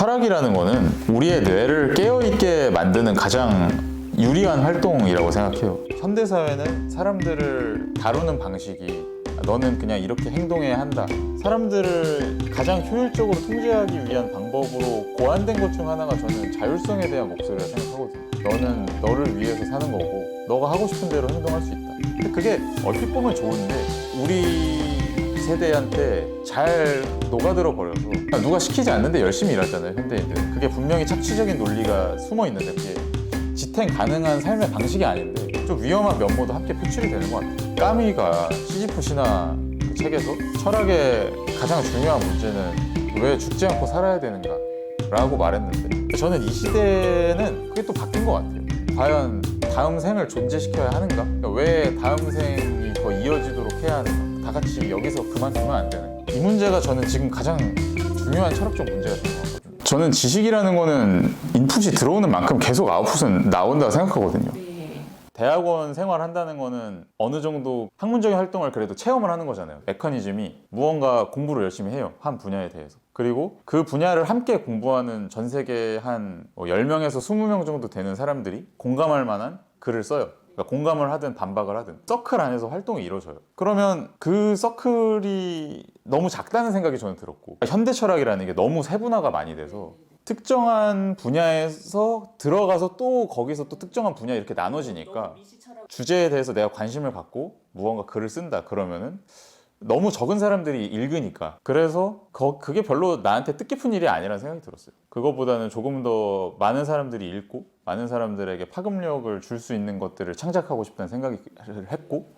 철학이라는 거는 우리의 뇌를 깨어있게 만드는 가장 유리한 활동이라고 생각해요. 현대사회는 사람들을 다루는 방식이 너는 그냥 이렇게 행동해야 한다. 사람들을 가장 효율적으로 통제하기 위한 방법으로 고안된 것 중 하나가 저는 자율성에 대한 목소리라 생각하거든요. 너는 너를 위해서 사는 거고 너가 하고 싶은 대로 행동할 수 있다. 근데 그게 얼핏 보면 좋은데 우리 세대한테 잘 녹아들어 버려서 누가 시키지 않는데 열심히 일하잖아요, 현대인들은. 그게 분명히 착취적인 논리가 숨어 있는데 그게 지탱 가능한 삶의 방식이 아닌데 좀 위험한 면모도 함께 표출이 되는 것 같아요. 까미가 시지프 신화 그 책에서 철학의 가장 중요한 문제는 왜 죽지 않고 살아야 되는가 라고 말했는데 저는 이 시대는 그게 또 바뀐 것 같아요. 과연 다음 생을 존재시켜야 하는가? 그러니까 왜 다음 생이 더 이어지도록 해야 하는가? 다 같이 여기서 그만두면 안 되는 이 문제가 저는 지금 가장 중요한 철학적 문제가 되는 것 같거든요. 저는 지식이라는 거는 인풋이 들어오는 만큼 계속 아웃풋은 나온다고 생각하거든요. 대학원 생활한다는 거는 어느 정도 학문적인 활동을 그래도 체험을 하는 거잖아요. 메커니즘이 무언가 공부를 열심히 해요. 한 분야에 대해서. 그리고 그 분야를 함께 공부하는 전 세계 한 10명에서 20명 정도 되는 사람들이 공감할 만한 글을 써요. 그러니까 공감을 하든 반박을 하든 서클 안에서 활동이 이루어져요. 그러면 그 서클이 너무 작다는 생각이 저는 들었고 현대 철학이라는 게 너무 세분화가 많이 돼서 특정한 분야에서 들어가서 또 거기서 또 특정한 분야 이렇게 나눠지니까 주제에 대해서 내가 관심을 갖고 무언가 글을 쓴다 그러면은 너무 적은 사람들이 읽으니까 그래서 그게 별로 나한테 뜻깊은 일이 아니라는 생각이 들었어요. 그거보다는 조금 더 많은 사람들이 읽고 많은 사람들에게 파급력을 줄 수 있는 것들을 창작하고 싶다는 생각을 했고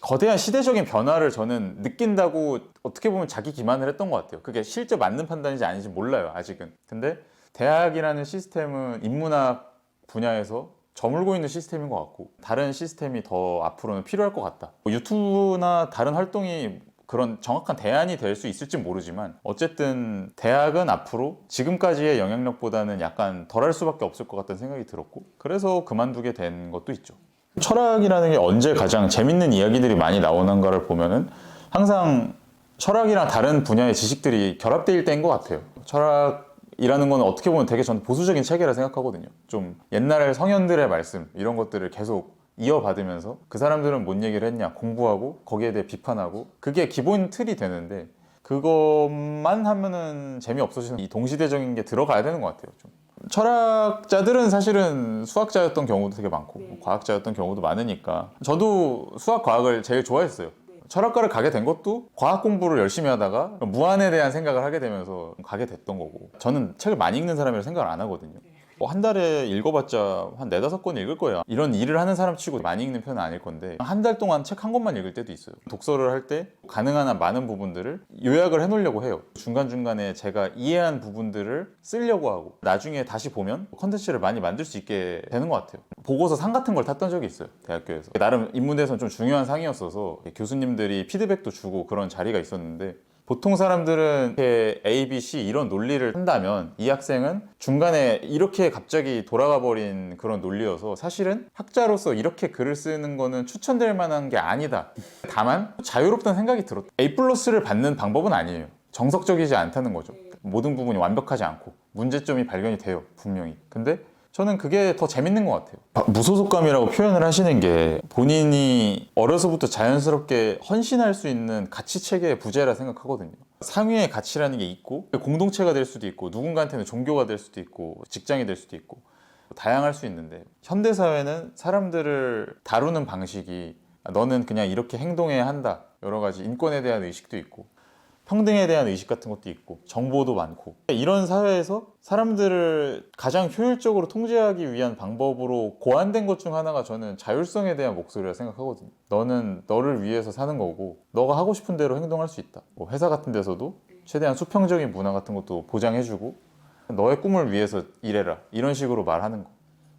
거대한 시대적인 변화를 저는 느낀다고 어떻게 보면 자기 기만을 했던 것 같아요. 그게 실제 맞는 판단인지 아닌지 몰라요, 아직은. 근데 대학이라는 시스템은 인문학 분야에서 저물고 있는 시스템인 것 같고 다른 시스템이 더 앞으로는 필요할 것 같다. 유튜브나 다른 활동이 그런 정확한 대안이 될 수 있을지 모르지만 어쨌든 대학은 앞으로 지금까지의 영향력보다는 약간 덜할 수밖에 없을 것 같다는 생각이 들었고 그래서 그만두게 된 것도 있죠. 철학이라는 게 언제 가장 재밌는 이야기들이 많이 나오는가를 보면은 항상 철학이랑 다른 분야의 지식들이 결합될 때인 것 같아요. 철학이라는 건 어떻게 보면 되게 저는 보수적인 체계라 생각하거든요. 좀 옛날에 성현들의 말씀 이런 것들을 계속 이어받으면서 그 사람들은 뭔 얘기를 했냐 공부하고 거기에 대해 비판하고 그게 기본 틀이 되는데 그것만 하면은 재미없어지는 이 동시대적인 게 들어가야 되는 것 같아요. 좀. 철학자들은 사실은 수학자였던 경우도 되게 많고 과학자였던 경우도 많으니까 저도 수학 과학을 제일 좋아했어요. 철학과를 가게 된 것도 과학 공부를 열심히 하다가 무한에 대한 생각을 하게 되면서 가게 됐던 거고 저는 책을 많이 읽는 사람이라 생각을 안 하거든요. 한 달에 읽어봤자 한 4-5권 읽을 거야. 이런 일을 하는 사람 치고 많이 읽는 편은 아닐 건데 한 달 동안 책 한 권만 읽을 때도 있어요. 독서를 할 때 가능한 한 많은 부분들을 요약을 해놓으려고 해요. 중간중간에 제가 이해한 부분들을 쓰려고 하고 나중에 다시 보면 컨텐츠를 많이 만들 수 있게 되는 것 같아요. 보고서 상 같은 걸 탔던 적이 있어요. 대학교에서. 나름 인문대에서는 좀 중요한 상이었어서 교수님들이 피드백도 주고 그런 자리가 있었는데 보통 사람들은 이렇게 A, B, C 이런 논리를 한다면 이 학생은 중간에 이렇게 갑자기 돌아가 버린 그런 논리여서 사실은 학자로서 이렇게 글을 쓰는 거는 추천될 만한 게 아니다. 다만 자유롭다는 생각이 들었다. A+를 받는 방법은 아니에요. 정석적이지 않다는 거죠. 모든 부분이 완벽하지 않고 문제점이 발견이 돼요. 분명히. 근데 저는 그게 더 재밌는 것 같아요. 무소속감이라고 표현을 하시는 게 본인이 어려서부터 자연스럽게 헌신할 수 있는 가치체계의 부재라 생각하거든요. 상위의 가치라는 게 있고 공동체가 될 수도 있고 누군가한테는 종교가 될 수도 있고 직장이 될 수도 있고 다양할 수 있는데 현대사회는 사람들을 다루는 방식이 너는 그냥 이렇게 행동해야 한다. 여러 가지 인권에 대한 의식도 있고 평등에 대한 의식 같은 것도 있고 정보도 많고 이런 사회에서 사람들을 가장 효율적으로 통제하기 위한 방법으로 고안된 것 중 하나가 저는 자율성에 대한 목소리라 생각하거든요. 너는 너를 위해서 사는 거고 너가 하고 싶은 대로 행동할 수 있다. 회사 같은 데서도 최대한 수평적인 문화 같은 것도 보장해주고 너의 꿈을 위해서 일해라 이런 식으로 말하는 거.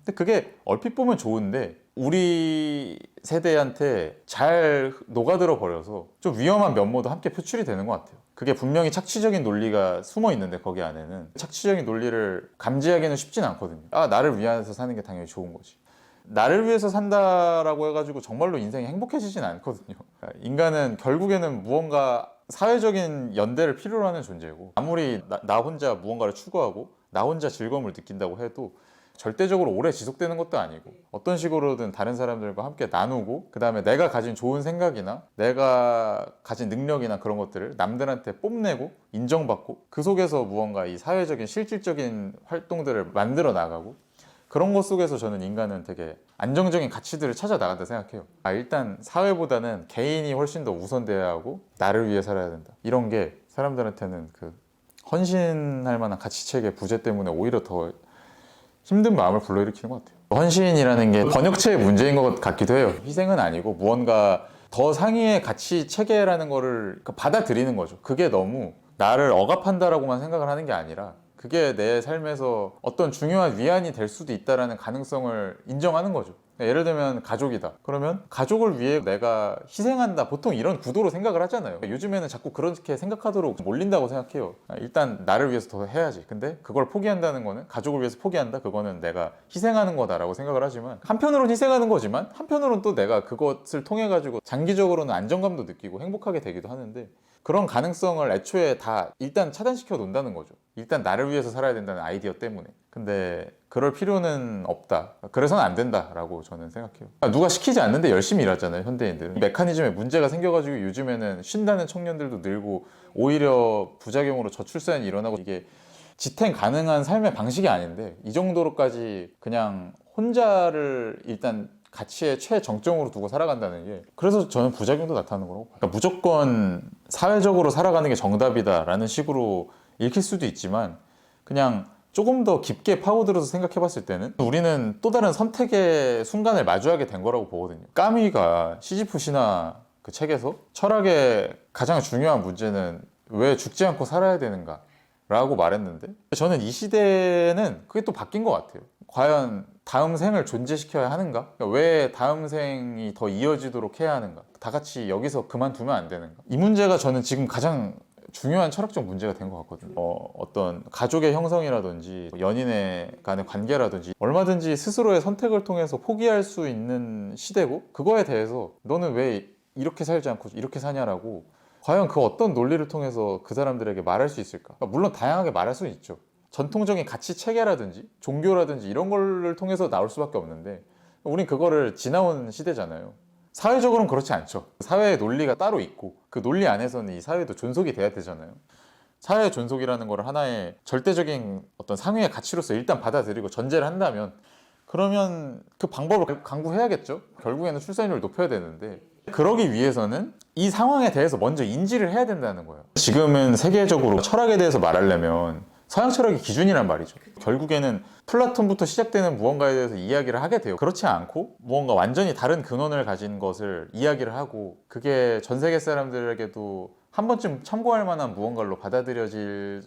근데 그게 얼핏 보면 좋은데 우리 세대한테 잘 녹아들어 버려서 좀 위험한 면모도 함께 표출이 되는 것 같아요. 그게 분명히 착취적인 논리가 숨어 있는데 거기 안에는 착취적인 논리를 감지하기는 쉽진 않거든요. 나를 위해서 사는 게 당연히 좋은 거지. 나를 위해서 산다라고 해가지고 정말로 인생이 행복해지진 않거든요. 인간은 결국에는 무언가 사회적인 연대를 필요로 하는 존재고, 아무리 나 혼자 무언가를 추구하고 나 혼자 즐거움을 느낀다고 해도 절대적으로 오래 지속되는 것도 아니고, 어떤 식으로든 다른 사람들과 함께 나누고, 그 다음에 내가 가진 좋은 생각이나 내가 가진 능력이나 그런 것들을 남들한테 뽐내고 인정받고, 그 속에서 무언가 이 사회적인 실질적인 활동들을 만들어 나가고, 그런 것 속에서 저는 인간은 되게 안정적인 가치들을 찾아 나간다 생각해요. 일단 사회보다는 개인이 훨씬 더 우선돼야 하고 나를 위해 살아야 된다, 이런 게 사람들한테는 그 헌신할 만한 가치체계 부재 때문에 오히려 더 힘든 마음을 불러일으키는 것 같아요. 헌신이라는 게 번역체의 문제인 것 같기도 해요. 희생은 아니고 무언가 더 상위의 가치 체계라는 거를 받아들이는 거죠. 그게 너무 나를 억압한다라고만 생각을 하는 게 아니라 그게 내 삶에서 어떤 중요한 위안이 될 수도 있다는 가능성을 인정하는 거죠. 예를 들면 가족이다. 그러면 가족을 위해 내가 희생한다. 보통 이런 구도로 생각을 하잖아요. 요즘에는 자꾸 그렇게 생각하도록 몰린다고 생각해요. 일단 나를 위해서 더 해야지. 근데 그걸 포기한다는 거는, 가족을 위해서 포기한다, 그거는 내가 희생하는 거다라고 생각을 하지만, 한편으로는 희생하는 거지만 한편으로는 또 내가 그것을 통해 가지고 장기적으로는 안정감도 느끼고 행복하게 되기도 하는데, 그런 가능성을 애초에 다 일단 차단시켜 놓는다는 거죠. 일단 나를 위해서 살아야 된다는 아이디어 때문에. 근데 그럴 필요는 없다. 그래서는 안 된다라고 저는 생각해요. 누가 시키지 않는데 열심히 일하잖아요, 현대인들은. 메커니즘에 문제가 생겨가지고 요즘에는 쉰다는 청년들도 늘고, 오히려 부작용으로 저출산이 일어나고, 이게 지탱 가능한 삶의 방식이 아닌데 이 정도로까지 그냥 혼자를 일단 가치의 최정점으로 두고 살아간다는 게, 그래서 저는 부작용도 나타나는 거라고. 그러니까 무조건 사회적으로 살아가는 게 정답이다라는 식으로 읽힐 수도 있지만, 그냥 조금 더 깊게 파고들어서 생각해 봤을 때는 우리는 또 다른 선택의 순간을 마주하게 된 거라고 보거든요. 까미가 시지프 신화 그 책에서 철학의 가장 중요한 문제는 왜 죽지 않고 살아야 되는가 라고 말했는데, 저는 이 시대는 그게 또 바뀐 것 같아요. 과연 다음 생을 존재시켜야 하는가? 그러니까 왜 다음 생이 더 이어지도록 해야 하는가? 다 같이 여기서 그만두면 안 되는가? 이 문제가 저는 지금 가장 중요한 철학적 문제가 된 것 같거든요. 어떤 가족의 형성이라든지 연인의 간의 관계라든지 얼마든지 스스로의 선택을 통해서 포기할 수 있는 시대고, 그거에 대해서 너는 왜 이렇게 살지 않고 이렇게 사냐라고 과연 그 어떤 논리를 통해서 그 사람들에게 말할 수 있을까? 그러니까 물론 다양하게 말할 수는 있죠. 전통적인 가치 체계라든지 종교라든지 이런 걸 통해서 나올 수밖에 없는데, 우린 그거를 지나온 시대잖아요. 사회적으로는 그렇지 않죠. 사회의 논리가 따로 있고 그 논리 안에서는 이 사회도 존속이 돼야 되잖아요. 사회 존속이라는 걸 하나의 절대적인 어떤 상위의 가치로서 일단 받아들이고 전제를 한다면, 그러면 그 방법을 강구해야겠죠. 결국에는 출산율을 높여야 되는데, 그러기 위해서는 이 상황에 대해서 먼저 인지를 해야 된다는 거예요. 지금은 세계적으로 철학에 대해서 말하려면 서양 철학이 기준이란 말이죠. 결국에는 플라톤부터 시작되는 무언가에 대해서 이야기를 하게 돼요. 그렇지 않고 무언가 완전히 다른 근원을 가진 것을 이야기를 하고, 그게 전 세계 사람들에게도 한 번쯤 참고할 만한 무언가로 받아들여질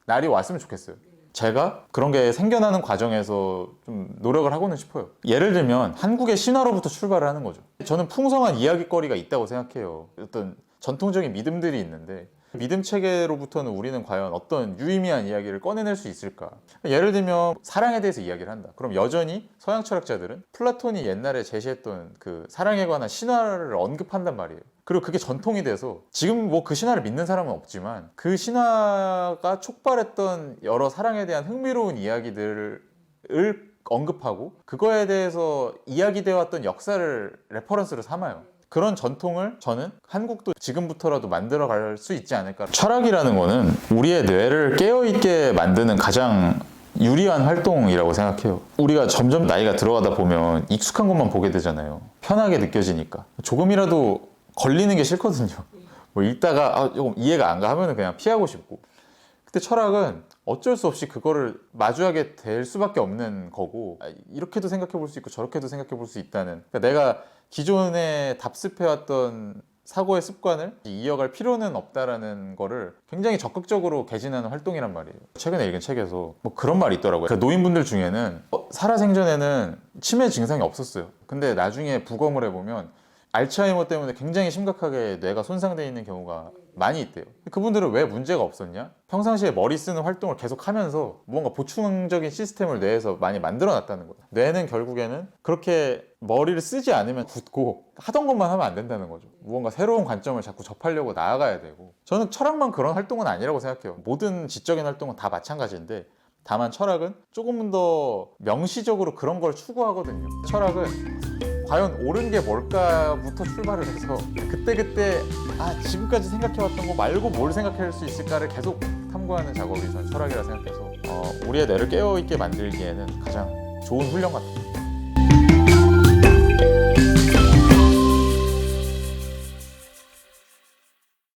날이 왔으면 좋겠어요. 제가 그런 게 생겨나는 과정에서 좀 노력을 하고는 싶어요. 예를 들면 한국의 신화로부터 출발을 하는 거죠. 저는 풍성한 이야기거리가 있다고 생각해요. 어떤 전통적인 믿음들이 있는데, 믿음 체계로부터는 우리는 과연 어떤 유의미한 이야기를 꺼내낼 수 있을까? 예를 들면 사랑에 대해서 이야기를 한다. 그럼 여전히 서양 철학자들은 플라톤이 옛날에 제시했던 그 사랑에 관한 신화를 언급한단 말이에요. 그리고 그게 전통이 돼서 지금 뭐 그 신화를 믿는 사람은 없지만, 그 신화가 촉발했던 여러 사랑에 대한 흥미로운 이야기들을 언급하고 그거에 대해서 이야기되어 왔던 역사를 레퍼런스로 삼아요. 그런 전통을 저는 한국도 지금부터라도 만들어 갈 수 있지 않을까. 철학이라는 거는 우리의 뇌를 깨어있게 만드는 가장 유리한 활동이라고 생각해요. 우리가 점점 나이가 들어가다 보면 익숙한 것만 보게 되잖아요. 편하게 느껴지니까. 조금이라도 걸리는 게 싫거든요. 뭐 읽다가 조금 이해가 안 가 하면 그냥 피하고 싶고. 근데 철학은 어쩔 수 없이 그거를 마주하게 될 수밖에 없는 거고, 이렇게도 생각해 볼 수 있고 저렇게도 생각해 볼 수 있다는, 그러니까 내가 기존에 답습해왔던 사고의 습관을 이어갈 필요는 없다라는 거를 굉장히 적극적으로 개진하는 활동이란 말이에요. 최근에 읽은 책에서 뭐 그런 말이 있더라고요. 그러니까 노인분들 중에는 살아생전에는 치매 증상이 없었어요. 근데 나중에 부검을 해보면 알츠하이머 때문에 굉장히 심각하게 뇌가 손상되어 있는 경우가 많이 있대요. 그분들은 왜 문제가 없었냐? 평상시에 머리 쓰는 활동을 계속 하면서 뭔가 보충적인 시스템을 뇌에서 많이 만들어 놨다는 거예요. 뇌는 결국에는 그렇게 머리를 쓰지 않으면 굳고 하던 것만 하면 안 된다는 거죠. 무언가 새로운 관점을 자꾸 접하려고 나아가야 되고, 저는 철학만 그런 활동은 아니라고 생각해요. 모든 지적인 활동은 다 마찬가지인데, 다만 철학은 조금 더 명시적으로 그런 걸 추구하거든요. 철학은 과연 옳은 게 뭘까부터 출발을 해서 그때그때 지금까지 생각해왔던 거 말고 뭘 생각할 수 있을까를 계속 탐구하는 작업이 저는 철학이라 생각해서 우리의 뇌를 깨어있게 만들기에는 가장 좋은 훈련 같아요.